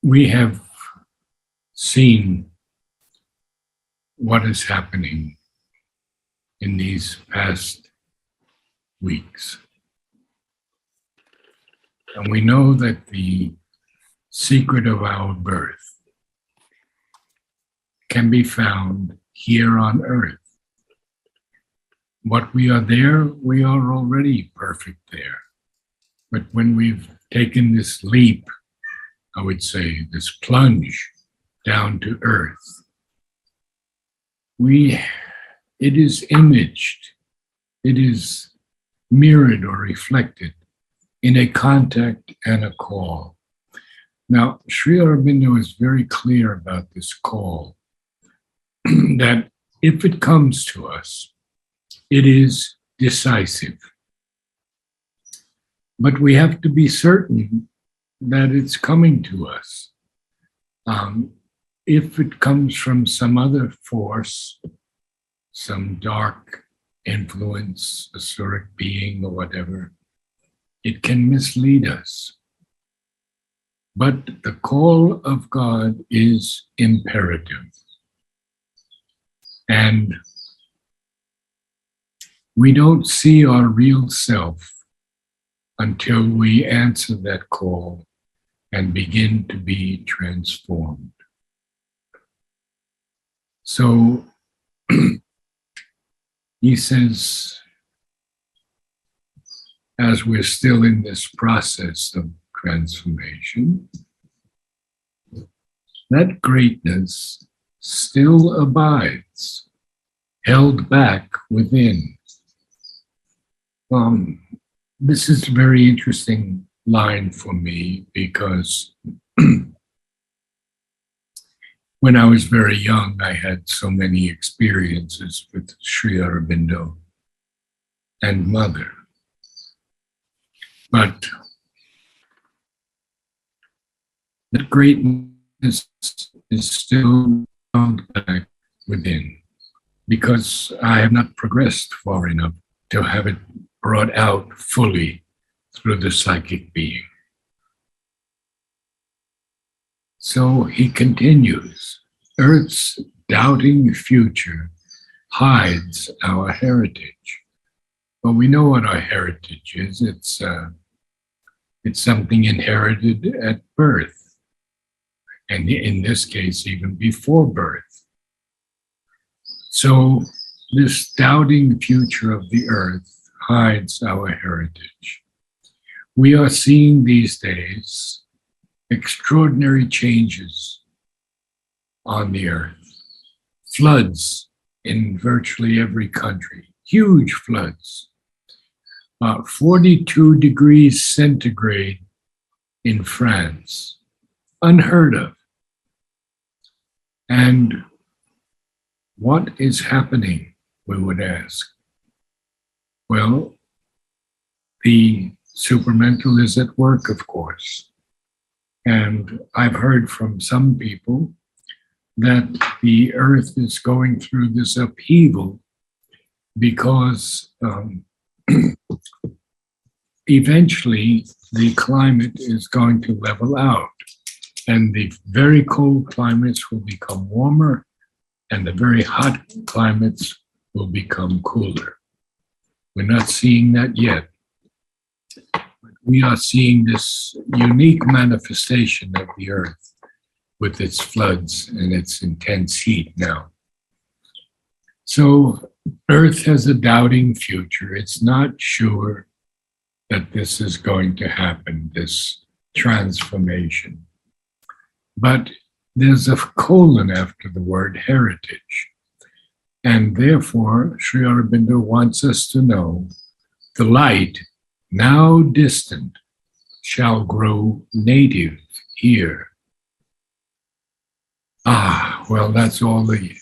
we have seen what is happening in these past weeks. And we know that the secret of our birth can be found here on earth. What we are there, we are already perfect there. But when we've taken this leap, I would say, this plunge down to earth, it is imaged, it is mirrored or reflected in a contact and a call. Now, Sri Aurobindo is very clear about this call, that if it comes to us, it is decisive. But we have to be certain that it's coming to us. If it comes from some other force, some dark influence, asuric being or whatever, it can mislead us. But the call of God is imperative. And we don't see our real self until we answer that call and begin to be transformed. So he says, as we're still in this process of transformation, that greatness still abides, held back within. This is a very interesting line for me because when I was very young, I had so many experiences with Sri Aurobindo and Mother. But that greatness is still held back within because I have not progressed far enough to have it brought out fully through the psychic being. So he continues, Earth's doubting future hides our heritage. Well, we know what our heritage is. It's something inherited at birth, and in this case, even before birth. So this doubting future of the earth hides our heritage. We are seeing these days extraordinary changes on the earth. Floods in virtually every country, huge floods. 42 degrees centigrade in France, unheard of. And what is happening, we would ask? Well, the supermental is at work, of course. And I've heard from some people that the earth is going through this upheaval because eventually the climate is going to level out and the very cold climates will become warmer and the very hot climates will become cooler. We're not seeing that yet. But we are seeing this unique manifestation of the earth with its floods and its intense heat now. So Earth has a doubting future. It's not sure that this is going to happen, this transformation. But there's a colon after the word heritage. And therefore, Sri Aurobindo wants us to know the light, now distant, shall grow native here. Well, that's all the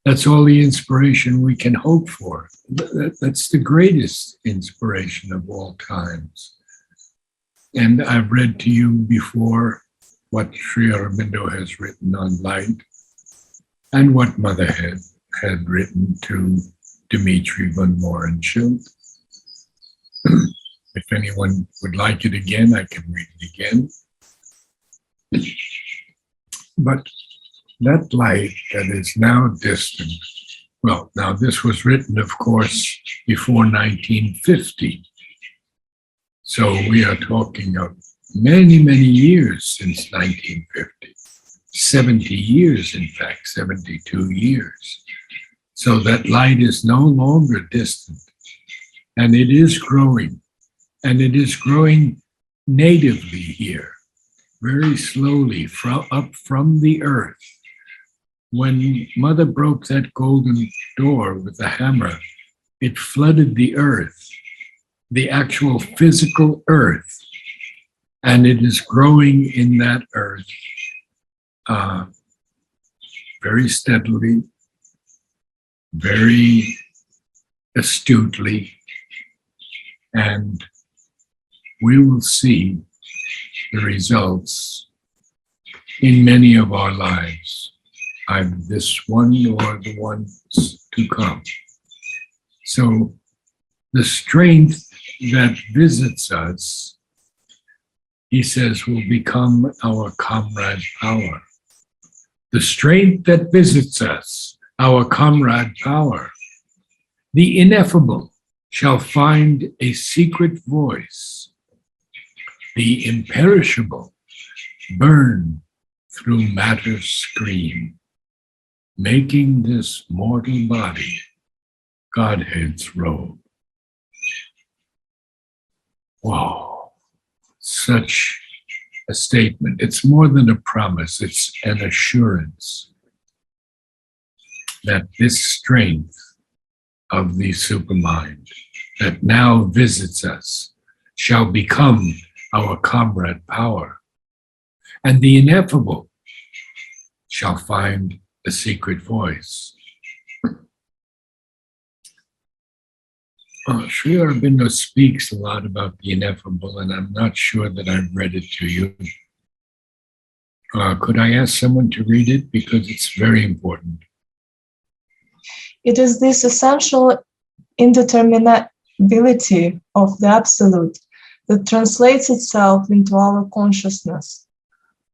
inspiration we can hope for. That's the greatest inspiration of all times. And I've read to you before what Sri Aurobindo has written on light and what Mother had written to Dimitri von Mohrenschildt. If anyone would like it again, I can read it again. But that light that is now distant, well, now this was written, of course, before 1950. So we are talking of many, many years since 1950. 70 years, in fact, 72 years. So that light is no longer distant. And it is growing. And it is growing natively here, very slowly up from the earth. When Mother broke that golden door with the hammer, it flooded the earth, the actual physical earth. And it is growing in that earth very steadily, very astutely, and we will see the results in many of our lives, either this one or the ones to come. So the strength that visits us, he says, will become our comrade power. The strength that visits us, our comrade power. The ineffable shall find a secret voice. The imperishable burn through matter's screen, making this mortal body Godhead's robe. Wow, such a statement. It's more than a promise, it's an assurance that this strength of the supermind that now visits us shall become our comrade power, and the ineffable shall find a secret voice. Sri Aurobindo speaks a lot about the ineffable, and I'm not sure that I've read it to you. Could I ask someone to read it? Because it's very important. It is this essential indeterminability of the Absolute that translates itself into our consciousness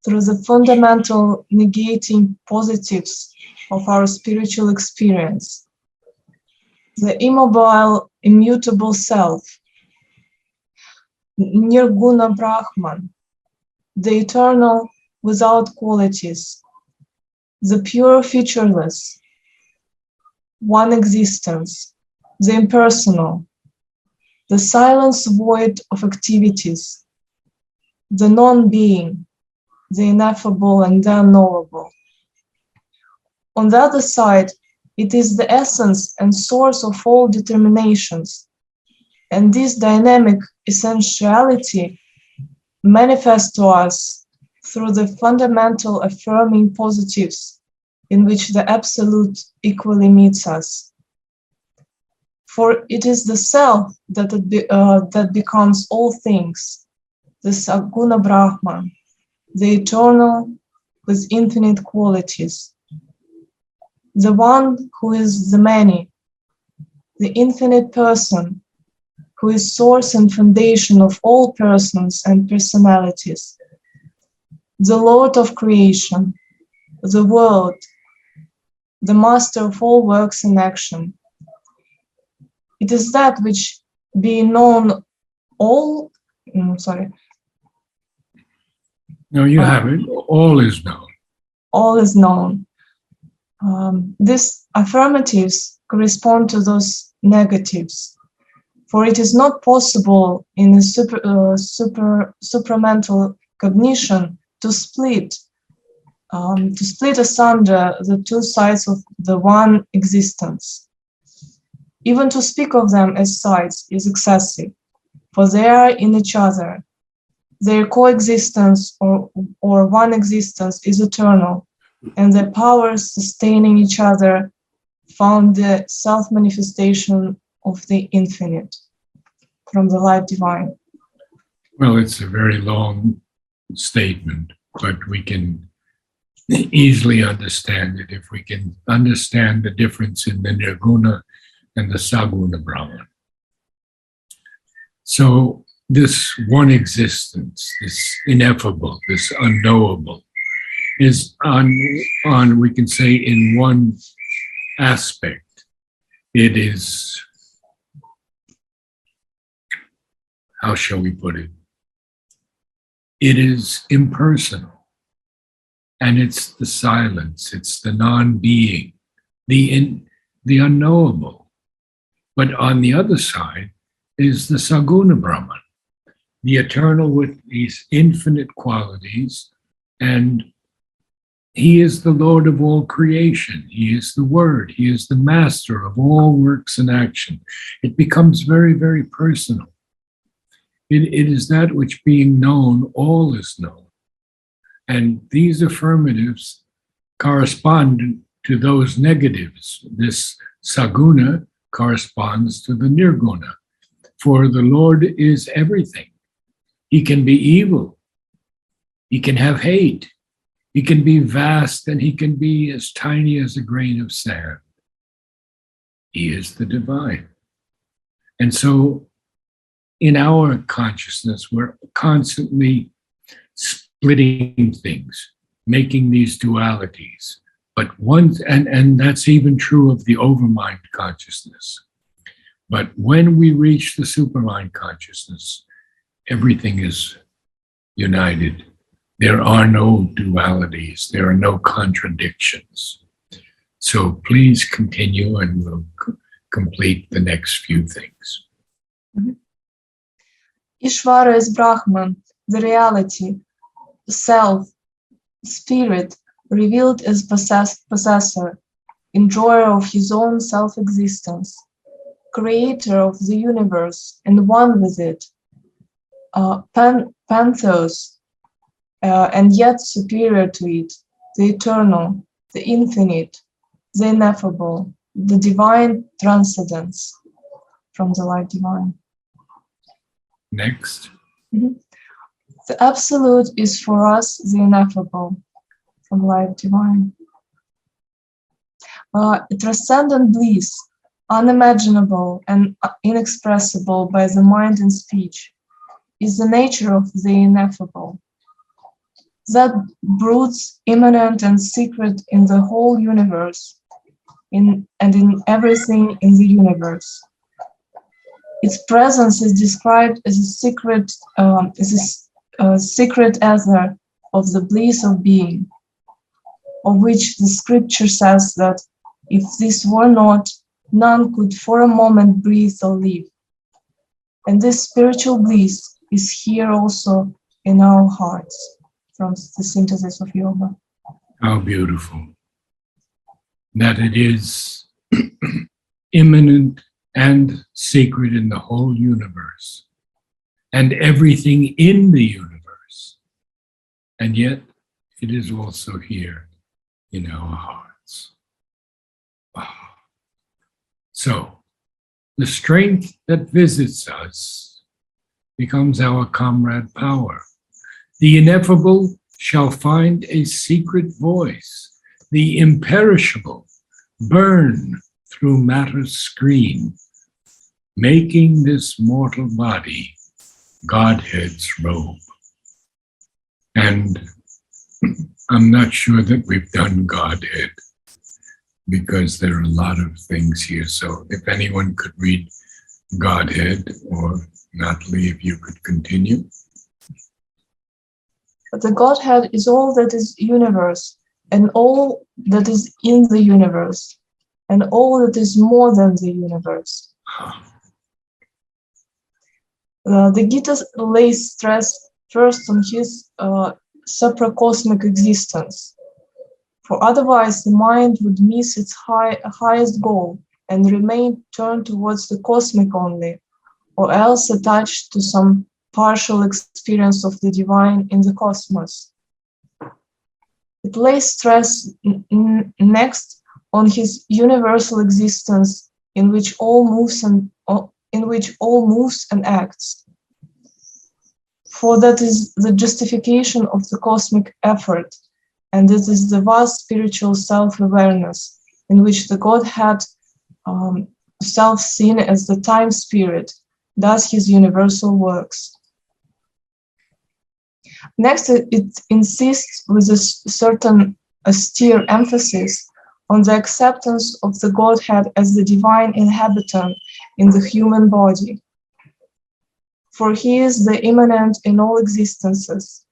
through the fundamental negating positives of our spiritual experience. The immobile, immutable self, Nirguna Brahman, the eternal without qualities, the pure featureless, one existence, the impersonal, the silence void of activities, the non-being, the ineffable and the unknowable. On the other side, it is the essence and source of all determinations, and this dynamic essentiality manifests to us through the fundamental affirming positives in which the Absolute equally meets us. For it is the self that becomes all things, the Saguna Brahman, the eternal with infinite qualities, the one who is the many, the infinite person, who is source and foundation of all persons and personalities, the Lord of creation, the world, the master of all works in action. It is that which, being known all, No, you have it. All is known. All is known. These affirmatives correspond to those negatives, for it is not possible in a supramental cognition to split asunder the two sides of the one existence. Even to speak of them as sides is excessive, for they are in each other. Their coexistence or one existence is eternal, and their powers sustaining each other found the self-manifestation of the infinite from the light divine. Well, it's a very long statement, but we can easily understand it if we can understand the difference in the Nirguna and the Saguna Brahman. So this one existence, this ineffable, this unknowable, is on we can say in one aspect, it is, how shall we put it? It is impersonal, and it's the silence, it's the non-being, the unknowable. But on the other side is the Saguna Brahman, the eternal with these infinite qualities, and he is the Lord of all creation. He is the Word. He is the master of all works and action. It becomes very, very personal. It is that which being known, all is known. And these affirmatives correspond to those negatives. This Saguna corresponds to the Nirguna. For the Lord is everything. He can be evil. He can have hate. He can be vast, and he can be as tiny as a grain of sand. He is the divine. And so in our consciousness, we're constantly splitting things, making these dualities. But one, and that's even true of the overmind consciousness. But when we reach the supermind consciousness, everything is united. There are no dualities. There are no contradictions. So please continue, and we'll complete the next few things. Ishvara is Brahman, the reality, self, spirit, revealed as possessor, enjoyer of his own self-existence, creator of the universe and one with it, pantheos, and yet superior to it, the eternal, the infinite, the ineffable, the divine transcendence from the light divine. Next. The absolute is for us the ineffable from light divine. A transcendent bliss, unimaginable and inexpressible by the mind and speech, is the nature of the ineffable. That broods immanent and secret in the whole universe, and in everything in the universe. Its presence is described as a secret ether of the bliss of being, of which the scripture says that if this were not, none could for a moment breathe or live. And this spiritual bliss is here also in our hearts, from the synthesis of yoga. How beautiful. That it is immanent and secret in the whole universe, and everything in the universe. And yet, it is also here in our hearts. Wow. So, the strength that visits us becomes our comrade power. The ineffable shall find a secret voice. The imperishable burn through matter's screen, making this mortal body Godhead's robe. And I'm not sure that we've done Godhead, because there are a lot of things here. So if anyone could read Godhead, or Natalie, if you could continue. But the Godhead is all that is universe, and all that is in the universe, and all that is more than the universe. The Gita lays stress first on his supracosmic existence, for otherwise the mind would miss its highest goal and remain turned towards the cosmic only, or else attached to some partial experience of the divine in the cosmos. It lays stress next on his universal existence, in which all moves and acts. For that is the justification of the cosmic effort, and this is the vast spiritual self-awareness in which the Godhead, self-seen as the time spirit, does his universal works. Next, it insists with a certain austere emphasis on the acceptance of the Godhead as the divine inhabitant in the human body. For he is the immanent in all existences,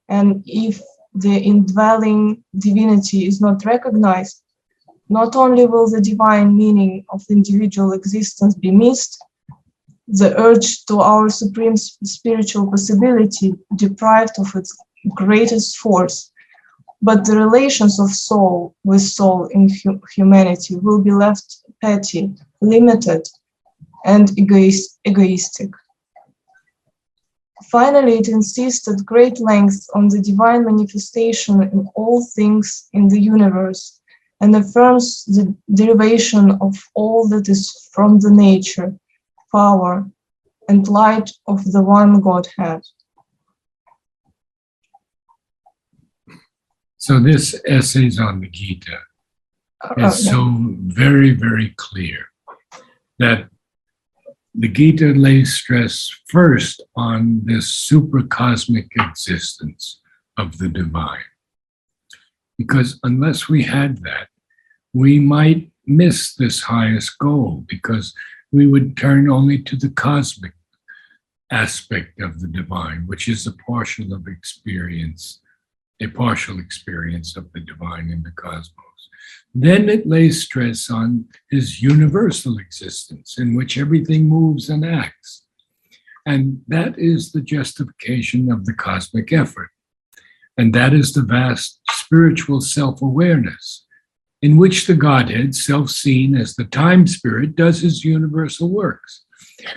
and if the indwelling divinity is not recognized, not only will the divine meaning of individual existence be missed, the urge to our supreme spiritual possibility deprived of its greatest force, but the relations of soul with soul in humanity will be left petty, limited, and egoistic. Finally, it insists at great length on the divine manifestation in all things in the universe and affirms the derivation of all that is from the nature, power, and light of the one Godhead. So this essay on the Gita is so very, very clear that the Gita lays stress first on this supercosmic existence of the divine. Because unless we had that, we might miss this highest goal, because we would turn only to the cosmic aspect of the divine, which is a partial experience of the divine in the cosmos. Then it lays stress on his universal existence, in which everything moves and acts. And that is the justification of the cosmic effort. And that is the vast spiritual self-awareness, in which the Godhead, self-seen as the time spirit, does his universal works.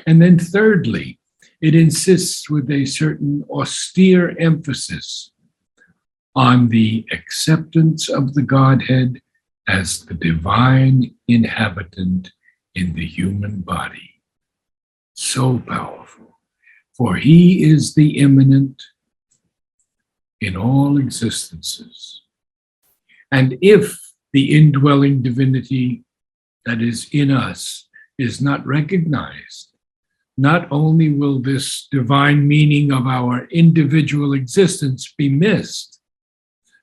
And then thirdly, it insists with a certain austere emphasis on the acceptance of the Godhead as the divine inhabitant in the human body. So powerful. For he is the immanent in all existences. And if the indwelling divinity that is in us is not recognized, not only will this divine meaning of our individual existence be missed,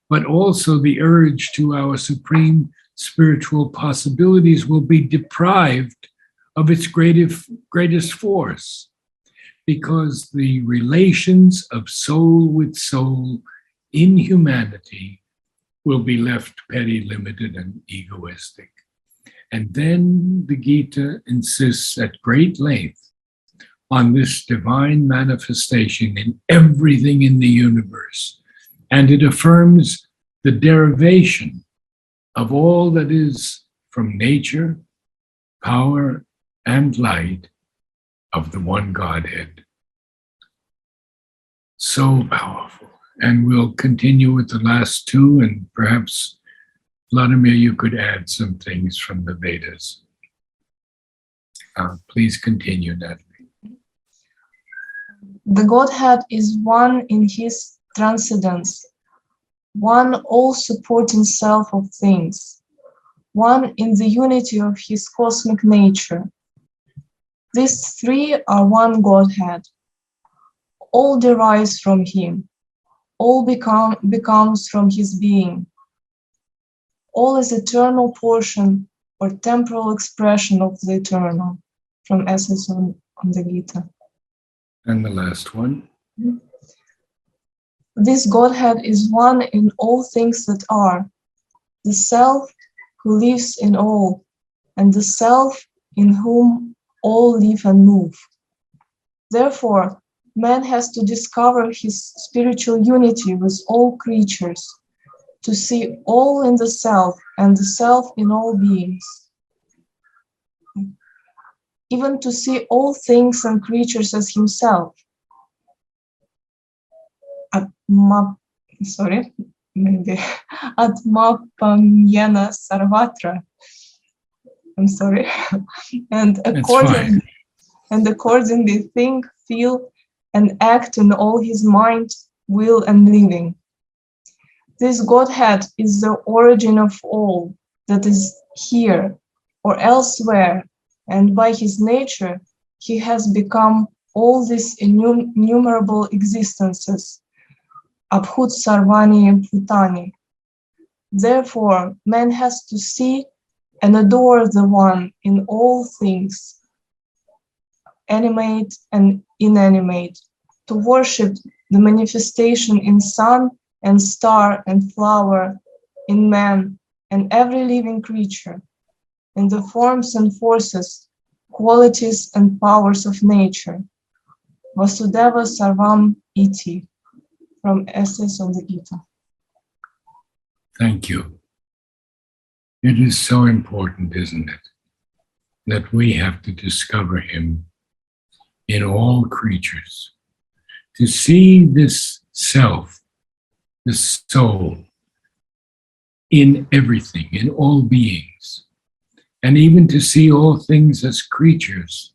but also the urge to our supreme spiritual possibilities will be deprived of its greatest force, because the relations of soul with soul in humanity will be left petty, limited, and egoistic. And then the Gita insists at great length on this divine manifestation in everything in the universe. And it affirms the derivation of all that is from nature, power, and light of the one Godhead. So powerful. And we'll continue with the last two, and perhaps, Vladimir, you could add some things from the Vedas. Please continue, Natalie. The Godhead is one in his transcendence, one all-supporting self of things, one in the unity of his cosmic nature. These three are one Godhead. All derives from him. All becomes from his being. All is eternal portion or temporal expression of the eternal, from Essays on the Gita. And the last one. This Godhead is one in all things that are, the Self who lives in all, and the Self in whom all live and move. Therefore, man has to discover his spiritual unity with all creatures, to see all in the Self and the Self in all beings. Even to see all things and creatures as himself. Atmapamyena sarvatra. I'm sorry. And accordingly think, feel, and act in all his mind, will, and living. This Godhead is the origin of all that is here or elsewhere, and by his nature, he has become all these innumerable existences, Abhut Sarvani Bhutani. Therefore, man has to see and adore the One in all things, animate and inanimate, to worship the manifestation in sun and star and flower, in man and every living creature, in the forms and forces, qualities and powers of nature. Vasudeva Sarvam Iti, from Essays on the Gita. Thank you. It is so important, isn't it, that we have to discover him in all creatures, to see this self, this soul, in everything, in all beings, and even to see all things as creatures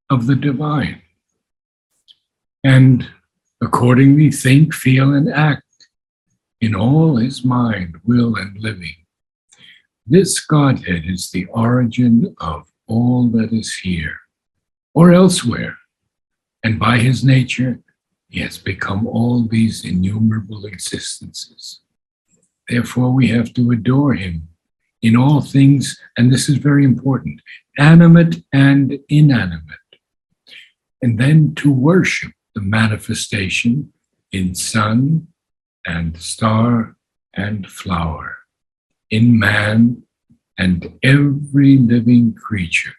of the divine, and accordingly think, feel, and act in all his mind, will, and living. This Godhead is the origin of all that is here or elsewhere, and by his nature, he has become all these innumerable existences. Therefore, we have to adore him in all things, and this is very important, animate and inanimate, and then to worship the manifestation in sun and star and flower, in man and every living creature,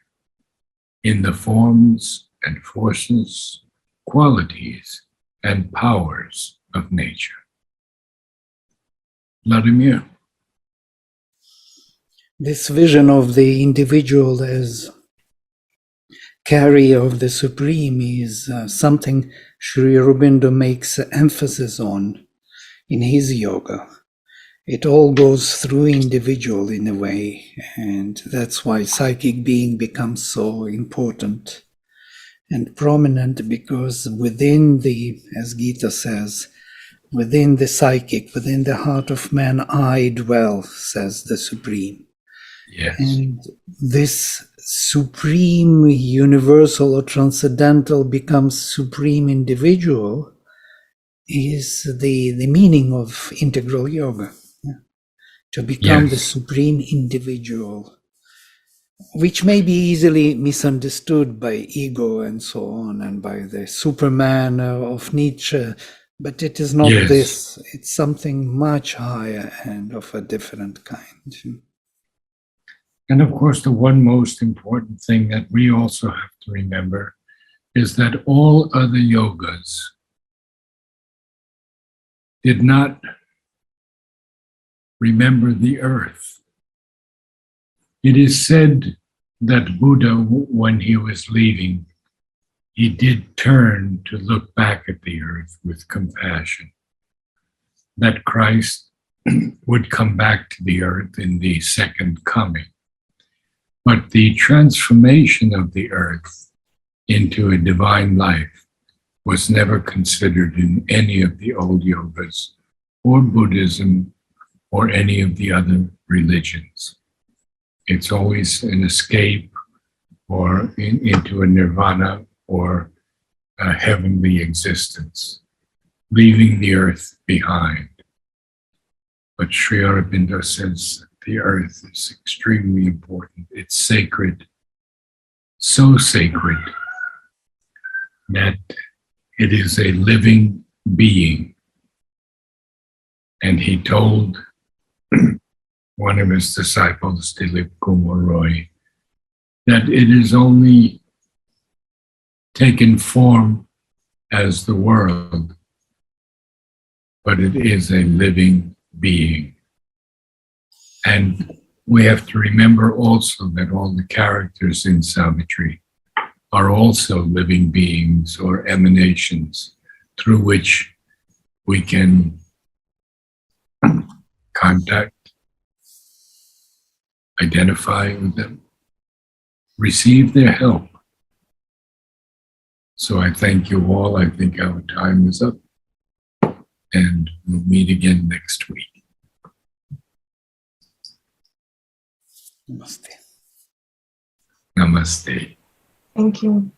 in the forms and forces, qualities and powers of nature. Vladimir. This vision of the individual as carrier of the Supreme is something Sri Aurobindo makes emphasis on in his yoga. It all goes through individual in a way, and that's why psychic being becomes so important and prominent, because within the, as Gita says, within the psychic, within the heart of man, I dwell, says the Supreme. Yes. And this supreme universal or transcendental becomes supreme individual is the meaning of integral yoga. To become Yes. the supreme individual, which may be easily misunderstood by ego and so on, and by the Superman of Nietzsche, but it is not Yes. this. It's something much higher and of a different kind. And of course, the one most important thing that we also have to remember is that all other yogas did not remember the earth. It is said that Buddha, when he was leaving, he did turn to look back at the earth with compassion, that Christ would come back to the earth in the second coming. But the transformation of the earth into a divine life was never considered in any of the old yogas or Buddhism or any of the other religions. It's always an escape or into a nirvana or a heavenly existence, leaving the earth behind. But Sri Aurobindo says the earth is extremely important. It's sacred, so sacred that it is a living being. And he told one of his disciples, Dilip Kumar Roy, that it is only taken form as the world, but it is a living being. And we have to remember also that all the characters in Savitri are also living beings or emanations through which we can contact, identify with them, receive their help. So I thank you all. I think our time is up, and we'll meet again next week. Namaste. Namaste. Thank you.